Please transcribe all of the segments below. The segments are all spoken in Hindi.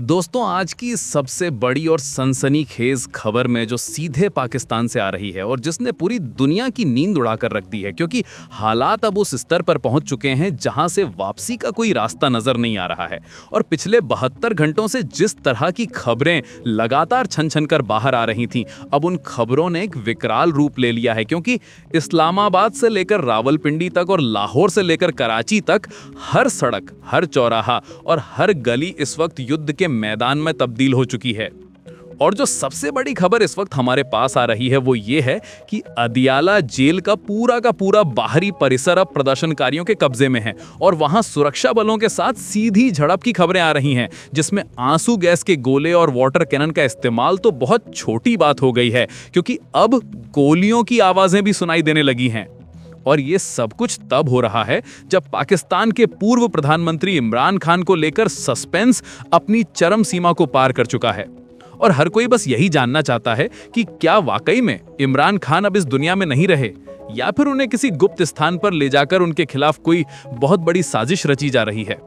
दोस्तों, आज की सबसे बड़ी और सनसनीखेज खबर में जो सीधे पाकिस्तान से आ रही है और जिसने पूरी दुनिया की नींद उड़ाकर रख दी है, क्योंकि हालात अब उस स्तर पर पहुंच चुके हैं जहां से वापसी का कोई रास्ता नजर नहीं आ रहा है। और पिछले 72 घंटों से जिस तरह की खबरें लगातार छन छन कर बाहर आ रही थीं, अब उन खबरों ने एक विकराल रूप ले लिया है, क्योंकि इस्लामाबाद से लेकर रावलपिंडी तक और लाहौर से लेकर कराची तक हर सड़क, हर चौराहा और हर गली इस वक्त युद्ध के मैदान में तब्दील हो चुकी है। और जो सबसे बड़ी खबर इस वक्त हमारे पास आ रही है वो ये है कि अदियाला जेल का पूरा बाहरी परिसर अब प्रदर्शनकारियों के कब्जे में है और वहां सुरक्षा बलों के साथ सीधी झड़प की खबरें आ रही हैं, जिसमें आंसू गैस के गोले और वाटर कैनन का इस्तेमाल तो बहुत छोटी बात हो गई है, क्योंकि अब गोलियों की आवाजें भी सुनाई देने लगी हैं। और ये सब कुछ तब हो रहा है जब पाकिस्तान के पूर्व प्रधानमंत्री इमरान खान को लेकर सस्पेंस अपनी चरम सीमा को पार कर चुका है। और हर कोई बस यही जानना चाहता है कि क्या वाकई में इमरान खान अब इस दुनिया में नहीं रहे, या फिर उन्हें किसी गुप्त स्थान पर ले जाकर उनके खिलाफ कोई बहुत बड़ी साजिश रची जा रही है।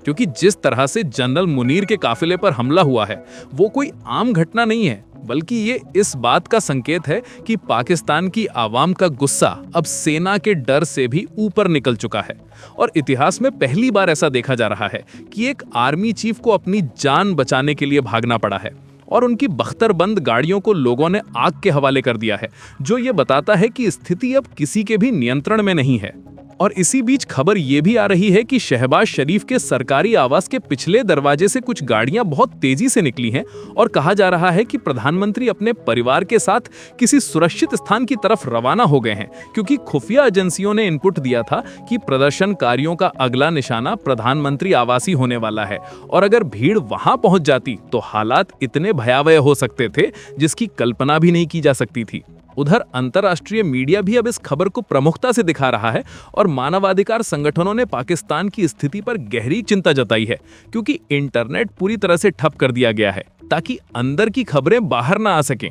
क्योंकि जिस तरह से जनरल मुनीर के काफिले पर हमला हुआ है वो कोई आम घटना नहीं है, बल्कि ये इस बात का संकेत है कि पाकिस्तान की आवाम का गुस्सा अब सेना के डर से भी ऊपर निकल चुका है। और इतिहास में पहली बार ऐसा देखा जा रहा है कि एक आर्मी चीफ को अपनी जान बचाने के लिए भागना पड़ा है और उनकी बख्तरबंद गाड़ियों को लोगों ने आग के हवाले कर दिया है, जो ये बताता है कि स्थिति अब किसी के भी नियंत्रण में नहीं है। और इसी बीच खबर ये भी आ रही है कि शहबाज शरीफ के सरकारी आवास के पिछले दरवाजे से कुछ गाड़ियां बहुत तेजी से निकली हैं और कहा जा रहा है कि प्रधानमंत्री अपने परिवार के साथ किसी सुरक्षित स्थान की तरफ रवाना हो गए हैं, क्योंकि खुफिया एजेंसियों ने इनपुट दिया था कि प्रदर्शनकारियों का अगला निशाना प्रधानमंत्री आवास ही होने वाला है और अगर भीड़ वहां पहुंच जाती तो हालात इतने भयावह हो सकते थे जिसकी कल्पना भी नहीं की जा सकती थी। उधर अंतर्राष्ट्रीय मीडिया भी अब इस खबर को प्रमुखता से दिखा रहा है और मानवाधिकार संगठनों ने पाकिस्तान की स्थिति पर गहरी चिंता जताई है, क्योंकि इंटरनेट पूरी तरह से ठप कर दिया गया है ताकि अंदर की खबरें बाहर ना आ सकें।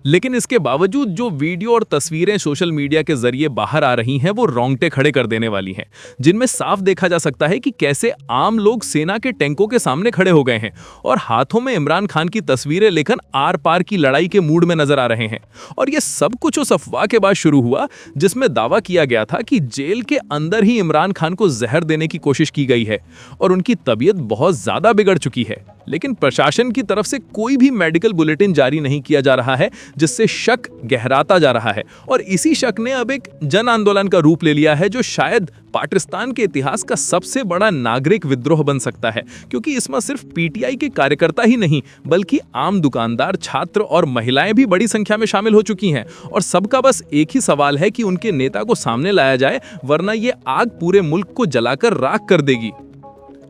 लेकिन इसके बावजूद जो वीडियो और तस्वीरें सोशल मीडिया के जरिए बाहर आ रही हैं वो रोंगटे खड़े कर देने वाली हैं, जिनमें साफ देखा जा सकता है कि कैसे आम लोग सेना के टैंकों के सामने खड़े हो गए हैं और हाथों में इमरान खान की तस्वीरें लेकर आर पार की लड़ाई के मूड में नजर आ रहे हैं। और ये सब कुछ उस अफवाह के बाद शुरू हुआ जिसमें दावा किया गया था कि जेल के अंदर ही इमरान खान को जहर देने की कोशिश की गई है और उनकी तबीयत बहुत ज्यादा बिगड़ चुकी है। लेकिन प्रशासन की तरफ से कोई भी मेडिकल बुलेटिन जारी नहीं किया जा रहा है, जिससे शक गहराता जा रहा है और इसी शक ने अब एक जन आंदोलन का रूप ले लिया है, जो शायद पाकिस्तान के इतिहास का सबसे बड़ा नागरिक विद्रोह बन सकता है, क्योंकि इसमें सिर्फ पीटीआई के कार्यकर्ता ही नहीं बल्कि आम दुकानदार, छात्र और महिलाएं भी बड़ी संख्या में शामिल हो चुकी हैं और सबका बस एक ही सवाल है कि उनके नेता को सामने लाया जाए, वरना ये आग पूरे मुल्क को जलाकर राख कर देगी।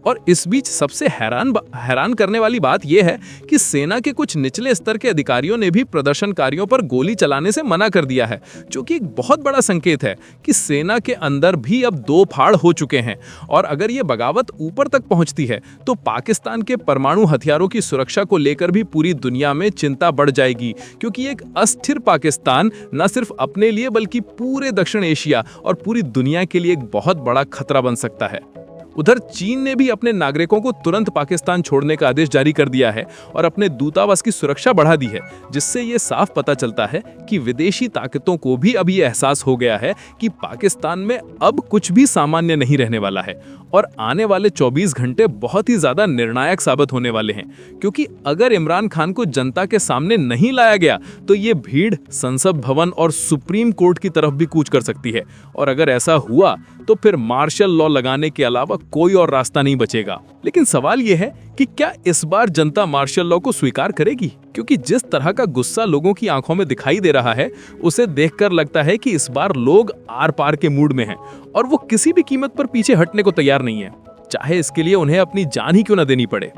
और इस बीच सबसे हैरान करने वाली बात यह है कि सेना के कुछ निचले स्तर के अधिकारियों ने भी प्रदर्शनकारियों पर गोली चलाने से मना कर दिया है, जो कि एक बहुत बड़ा संकेत है कि सेना के अंदर भी अब दो फाड़ हो चुके हैं। और अगर ये बगावत ऊपर तक पहुंचती है तो पाकिस्तान के परमाणु हथियारों की सुरक्षा को लेकर भी पूरी दुनिया में चिंता बढ़ जाएगी, क्योंकि एक अस्थिर पाकिस्तान न सिर्फ अपने लिए बल्कि पूरे दक्षिण एशिया और पूरी दुनिया के लिए एक बहुत बड़ा खतरा बन सकता है। उधर चीन ने भी अपने नागरिकों को तुरंत पाकिस्तान छोड़ने का आदेश जारी कर दिया है और अपने दूतावास की सुरक्षा बढ़ा दी है, जिससे ये साफ पता चलता है कि विदेशी ताकतों को भी अब ये एहसास हो गया है कि पाकिस्तान में अब कुछ भी सामान्य नहीं रहने वाला है और आने वाले 24 घंटे बहुत ही ज्यादा निर्णायक साबित होने वाले हैं। क्योंकि अगर इमरान खान को जनता के सामने नहीं लाया गया तो ये भीड़ संसद भवन और सुप्रीम कोर्ट की तरफ भी कूच कर सकती है, और अगर ऐसा हुआ तो फिर मार्शल लॉ लगाने के अलावा कोई और रास्ता नहीं बचेगा। लेकिन सवाल यह है कि क्या इस बार जनता मार्शल लॉ को स्वीकार करेगी, क्योंकि जिस तरह का गुस्सा लोगों की आंखों में दिखाई दे रहा है उसे देखकर लगता है कि इस बार लोग आर पार के मूड में हैं और वो किसी भी कीमत पर पीछे हटने को तैयार नहीं है, चाहे इसके लिए उन्हें अपनी जान ही क्यों न देनी पड़े।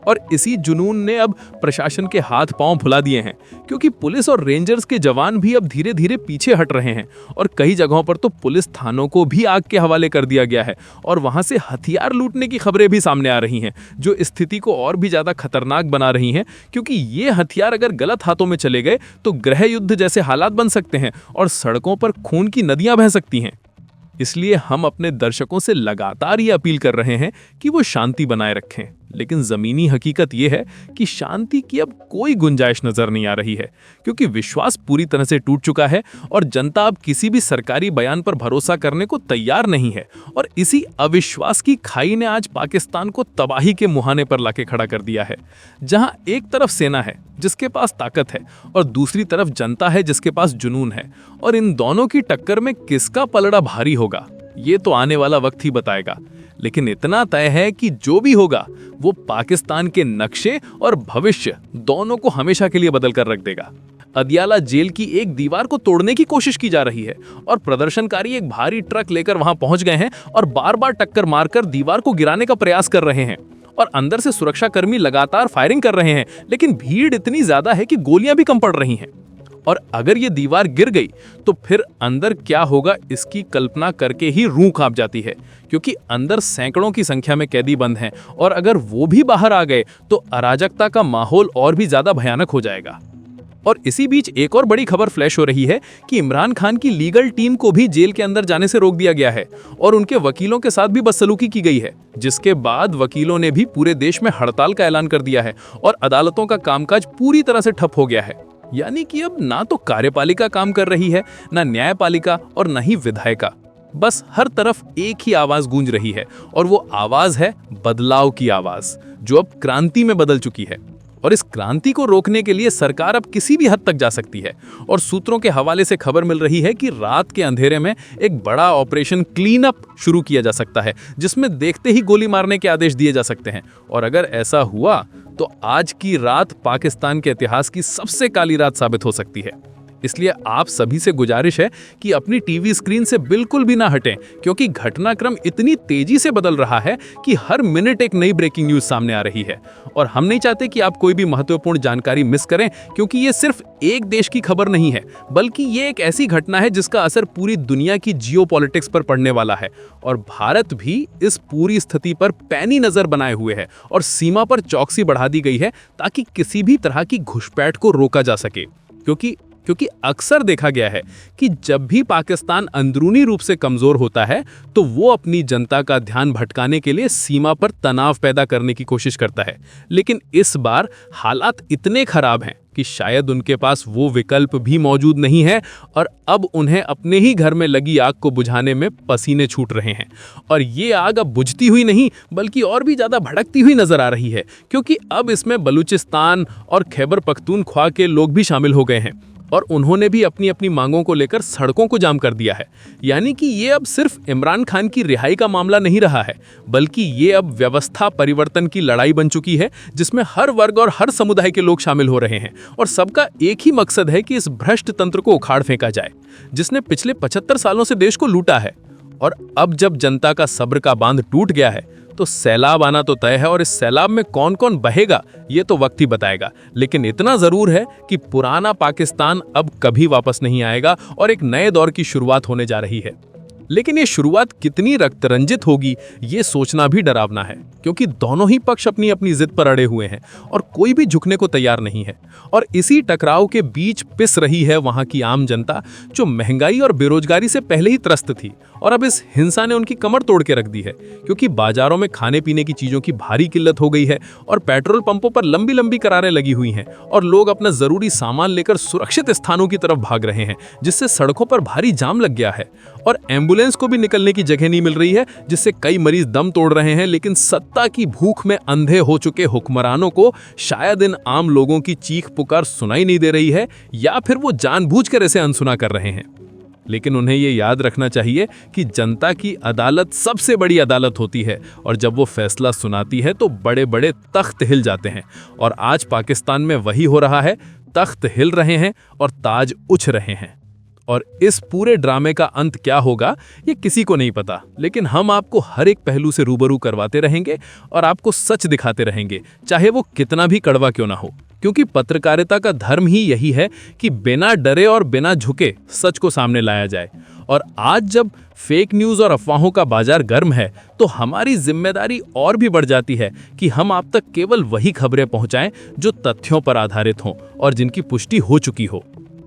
और इसी जुनून ने अब प्रशासन के हाथ पांव फुला दिए हैं, क्योंकि पुलिस और रेंजर्स के जवान भी अब धीरे धीरे पीछे हट रहे हैं और कई जगहों पर तो पुलिस थानों को भी आग के हवाले कर दिया गया है और वहां से हथियार लूटने की खबरें भी सामने आ रही हैं, जो स्थिति को और भी ज्यादा खतरनाक बना रही हैं, क्योंकि ये हथियार अगर गलत हाथों में चले गए तो गृह युद्ध जैसे हालात बन सकते हैं और सड़कों पर खून की नदियां बह सकती हैं। इसलिए हम अपने दर्शकों से लगातार ये अपील कर रहे हैं कि वो शांति बनाए रखें। लेकिन जमीनी हकीकत यह है कि शांति की अब कोई गुंजाइश नजर नहीं आ रही है, क्योंकि विश्वास पूरी तरह से टूट चुका है और जनता अब किसी भी सरकारी बयान पर भरोसा करने को तैयार नहीं है। और इसी अविश्वास की खाई ने आज पाकिस्तान को तबाही के मुहाने पर लाके खड़ा कर दिया है, जहां एक तरफ सेना है जिसके पास ताकत है और दूसरी तरफ जनता है जिसके पास जुनून है। और इन दोनों की टक्कर में किसका पलड़ा भारी होगा ये तो आने वाला वक्त ही बताएगा। लेकिन इतना तय है कि जो भी होगा वो पाकिस्तान के नक्शे और भविष्य दोनों को हमेशा के लिए बदल कर रख देगा। अदियाला जेल की एक दीवार को तोड़ने की कोशिश की जा रही है और प्रदर्शनकारी एक भारी ट्रक लेकर वहां पहुंच गए हैं और बार बार टक्कर मारकर दीवार को गिराने का प्रयास कर रहे हैं। और अंदर से सुरक्षाकर्मी लगातार फायरिंग कर रहे हैं, लेकिन भीड़ इतनी ज्यादा है कि गोलियां भी कम पड़ रही हैं। और अगर ये दीवार गिर गई तो फिर अंदर क्या होगा इसकी कल्पना करके ही रूह कांप जाती है, क्योंकि अंदर सैकड़ों की संख्या में कैदी बंद हैं और अगर वो भी बाहर आ गए तो अराजकता का माहौल और भी ज्यादा भयानक हो जाएगा। और इसी बीच एक और बड़ी खबर फ्लैश हो रही है कि इमरान खान की लीगल टीम को भी जेल के अंदर जाने से रोक दिया गया है और उनके वकीलों के साथ भी बदसलूकी की गई है, जिसके बाद वकीलों ने भी पूरे देश में हड़ताल का ऐलान कर दिया है और अदालतों का कामकाज पूरी तरह से ठप हो गया है। यानी कि अब ना तो कार्यपालिका काम कर रही है, ना न्यायपालिका और न ही विधायिका। बस हर तरफ एक ही आवाज गूंज रही है और वो आवाज है बदलाव की आवाज, जो अब क्रांति में बदल चुकी है। और इस क्रांति को रोकने के लिए सरकार अब किसी भी हद तक जा सकती है। और सूत्रों के हवाले से खबर मिल रही है कि रात के अंधेरे में एक बड़ा ऑपरेशन क्लीन अप शुरू किया जा सकता है, जिसमें देखते ही गोली मारने के आदेश दिए जा सकते हैं। और अगर ऐसा हुआ तो आज की रात पाकिस्तान के इतिहास की सबसे काली रात साबित हो सकती है। इसलिए आप सभी से गुजारिश है कि अपनी टीवी स्क्रीन से बिल्कुल भी ना हटें, क्योंकि घटनाक्रम इतनी तेजी से बदल रहा है कि हर मिनट एक नई ब्रेकिंग न्यूज सामने आ रही है। और हम नहीं चाहते कि आप कोई भी महत्वपूर्ण जानकारी मिस करें, क्योंकि ये सिर्फ एक देश की खबर नहीं है, बल्कि ये एक ऐसी घटना है जिसका असर पूरी दुनिया की जियोपॉलिटिक्स पर पड़ने वाला है। और भारत भी इस पूरी स्थिति पर पैनी नजर बनाए हुए है और सीमा पर चौकसी बढ़ा दी गई है ताकि किसी भी तरह की घुसपैठ को रोका जा सके। क्योंकि अक्सर देखा गया है कि जब भी पाकिस्तान अंदरूनी रूप से कमजोर होता है तो वो अपनी जनता का ध्यान भटकाने के लिए सीमा पर तनाव पैदा करने की कोशिश करता है। लेकिन इस बार हालात इतने खराब हैं कि शायद उनके पास वो विकल्प भी मौजूद नहीं है और अब उन्हें अपने ही घर में लगी आग को बुझाने में पसीने छूट रहे हैं। और ये आग अब बुझती हुई नहीं बल्कि और भी ज्यादा भड़कती हुई नजर आ रही है, क्योंकि अब इसमें बलूचिस्तान और खैबर पख्तूनख्वा के लोग भी शामिल हो गए हैं और उन्होंने भी अपनी अपनी मांगों को लेकर सड़कों को जाम कर दिया है। यानी कि ये अब सिर्फ इमरान खान की रिहाई का मामला नहीं रहा है, बल्कि ये अब व्यवस्था परिवर्तन की लड़ाई बन चुकी है, जिसमें हर वर्ग और हर समुदाय के लोग शामिल हो रहे हैं। और सबका एक ही मकसद है कि इस भ्रष्ट तंत्र को उखाड़ फेंका जाए, जिसने पिछले 75 सालों से देश को लूटा है। और अब जब जनता का सब्र का बांध टूट गया है तो सैलाब आना तो तय है, और इस सैलाब में कौन कौन बहेगा ये तो वक्त ही बताएगा। लेकिन इतना जरूर है कि पुराना पाकिस्तान अब कभी वापस नहीं आएगा और एक नए दौर की शुरुआत होने जा रही है। लेकिन ये शुरुआत कितनी रक्तरंजित होगी ये सोचना भी डरावना है, क्योंकि दोनों ही पक्ष अपनी अपनी जिद पर अड़े हुए हैं और कोई भी झुकने को तैयार नहीं है। और इसी टकराव के बीच पिस रही है वहां की आम जनता, जो महंगाई और बेरोजगारी से पहले ही त्रस्त थी और अब इस हिंसा ने उनकी कमर तोड़ के रख दी है, क्योंकि बाजारों में खाने पीने की चीजों की भारी किल्लत हो गई है और पेट्रोल पंपों पर लंबी लंबी कतारें लगी हुई हैं और लोग अपना जरूरी सामान लेकर सुरक्षित स्थानों की तरफ भाग रहे हैं, जिससे सड़कों पर भारी जाम लग गया है और एम्बुलेंस को भी निकलने की जगह नहीं मिल रही है, जिससे कई मरीज दम तोड़ रहे हैं। लेकिन सत्ता की भूख में अंधे हो चुके हुक्मरानों को शायद इन आम लोगों की चीख पुकार सुनाई नहीं दे रही है, या फिर वो जानबूझकर इसे अनसुना कर रहे हैं। लेकिन उन्हें ये याद रखना चाहिए कि जनता की अदालत सबसे बड़ी अदालत होती है और जब वो फैसला सुनाती है तो बड़े बड़े तख्त हिल जाते हैं। और आज पाकिस्तान में वही हो रहा है, तख्त हिल रहे हैं और ताज उछ रहे हैं। और इस पूरे ड्रामे का अंत क्या होगा ये किसी को नहीं पता, लेकिन हम आपको हर एक पहलू से रूबरू करवाते रहेंगे और आपको सच दिखाते रहेंगे, चाहे वो कितना भी कड़वा क्यों ना हो। क्योंकि पत्रकारिता का धर्म ही यही है कि बिना डरे और बिना झुके सच को सामने लाया जाए। और आज जब फेक न्यूज़ और अफवाहों का बाजार गर्म है तो हमारी जिम्मेदारी और भी बढ़ जाती है कि हम आप तक केवल वही खबरें पहुंचाएं जो तथ्यों पर आधारित हों और जिनकी पुष्टि हो चुकी हो।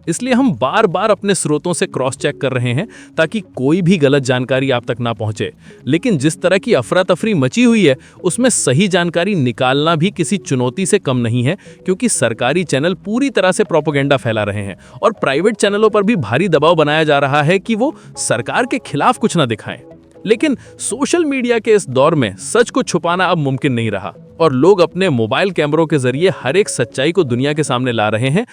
इसलिए हम बार बार अपने स्रोतों से क्रॉस चेक कर रहे हैं ताकि कोई भी गलत जानकारी आप तक ना पहुंचे। लेकिन जिस तरह की अफरा तफरी मची हुई है, उसमें सही जानकारी निकालना भी किसी चुनौती से कम नहीं है, क्योंकि सरकारी चैनल पूरी तरह से प्रोपेगेंडा फैला रहे हैं और प्राइवेट चैनलों पर भी भारी दबाव बनाया जा रहा है कि वो सरकार के खिलाफ कुछ ना दिखाएं। लेकिन सोशल मीडिया के इस दौर में सच को छुपाना अब मुमकिन नहीं रहा और लोग अपने मोबाइल कैमरों के जरिए हर एक सच्चाई को दुनिया के सामने ला रहे हैं,